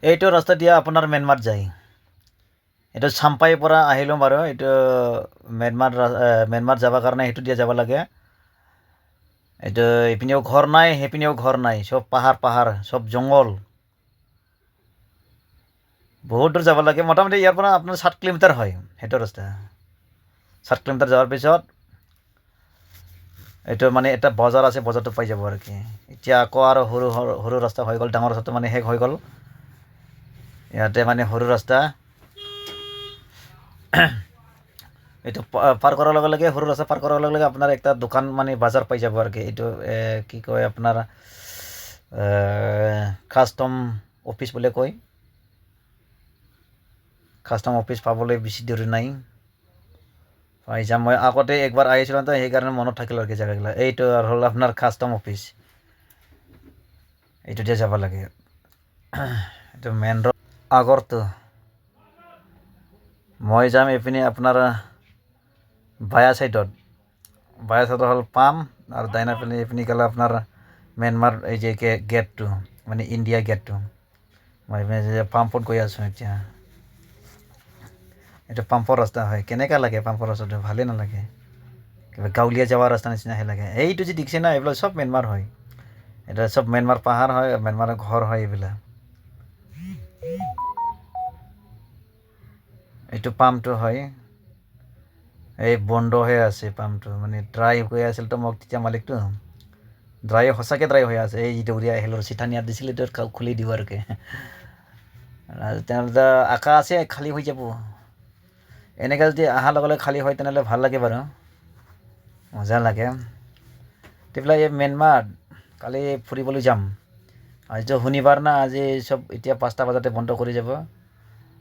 এইটো ৰাস্তা দিয়া আপোনাৰ ম্যানমাৰ যায়। এইটো চাম্পাইৰ পৰা আহিলোঁ বাৰু, এইটো ম্যানমাৰ যাবৰ কাৰণে সেইটো দিয়া যাব লাগে। এইটো ইপিনেও ঘৰ নাই, সেইপিনেও ঘৰ নাই, চব পাহাৰ চব জংঘল। বহুত দূৰ যাব লাগে, মোটামুটি ইয়াৰ পৰা আপোনাৰ 7 কিলোমিটাৰ হয় সেইটো ৰাস্তা। 7 কিলোমিটাৰ যোৱাৰ পিছত এইটো মানে এটা বজাৰ আছে, বজাৰটো পাই যাব আৰু কি। এতিয়া আকৌ আৰু সৰু ৰাস্তা হৈ গ'ল, ডাঙৰ ৰাস্তাটো মানে শেষ হৈ গ'ল। ইয়াতে মানে সৰু ৰাস্তা এইটো পাৰ কৰাৰ লগে লগে, সৰু ৰাস্তা পাৰ কৰাৰ লগে লগে আপোনাৰ একটা দোকান মানে বাজাৰ পাই যাব আৰু কি। এইটো কি কয় আপোনাৰ কাষ্টম অফিচ বুলি কয়। কাষ্টম অফিচ পাবলৈ বেছি দূৰ নাই, পাই যাম। মই আগতে একবাৰ আহিছিলোঁ তো, সেইকাৰণে মনত থাকিল আৰু কি জেগাগিলা। এইটো হ'ল আপোনাৰ কাষ্টম অফিচ, এইটো দিয়ে যাব লাগে। এইটো মেইন ৰোড আগৰটো। মই যাম এইপিনে আপোনাৰ বায়া চাইডত হ'ল পাম, আৰু দাইনা পিনে এইপিনে গ'লে আপোনাৰ ম্যানমাৰ এই যে গেটটো, মানে ইণ্ডিয়া গেটটো। মই এইপিনে পাম্পত গৈ আছোঁ এতিয়া। এইটো পাম্পৰ ৰাস্তা হয়। কেনেকুৱা লাগে পাম্পৰ ৰাস্তাটো? ভালেই নালাগে, কিবা গাঁৱলীয়া যাৱা ৰাস্তা নিচিনাহে লাগে। এইটো যে দেখিছে না, এইবিলাক চব ম্যানমাৰ হয়। এটা চব ম্যানমাৰ পাহাৰ হয়, ম্যানমাৰৰ ঘৰ হয় এইবিলাক। এইটো পাম্পটো হয়, এই বন্ধ হৈ আছে পাম্পটো, মানে ড্ৰাই হৈ আছিল তো মোক তেতিয়া মালিকটো। সঁচাকৈ ড্ৰাই হৈ আছে। এই দৌৰি আহিলোঁ, চিঠানিয়াত দিছিলে, এইটো খুলি দিওঁ আৰু কি। তেনেহ'লে আশা আছে খালী হৈ যাব। এনেকৈ যদি অহাৰ লগে লগে খালী হয় তেনেহ'লে ভাল লাগে বাৰু, মজা লাগে। এইবিলাক এই ম্যানমাৰ কালি ফুৰিবলৈ যাম। আজিতো শনিবাৰ না, আজি চব এতিয়া 5টা বজাতে বন্ধ কৰি যাব,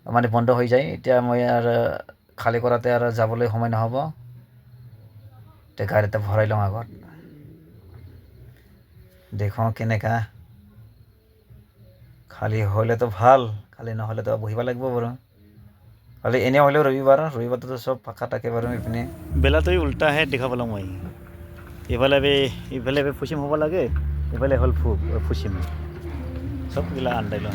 মানে বন্ধ হৈ যায়। এতিয়া মই আৰু খালী কৰাতে আৰু যাবলৈ সময় নহ'ব। এতিয়া গাড়ীতে ভৰাই লওঁ আগত, দেখোঁ কেনেকা। খালী হ'লেতো ভাল, খালী নহ'লেতো বহিব লাগিব বাৰু। খালি এনে হ'লেও ৰবিবাৰটোতো চব ফাঁকা থাকে বাৰু। এইপিনে বেলাটোই উল্টাহে দেখা পালোঁ মই। ইফালে পশ্চিম হ'ব লাগে, ইফালে হ'ল পশ্চিম। চবগিলা আন্দাইলোঁ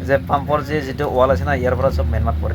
যে পাম্পৰ যিটো ৱাল আছে না, ইয়াৰ পৰা চব ম্যানমাৰ পৰে।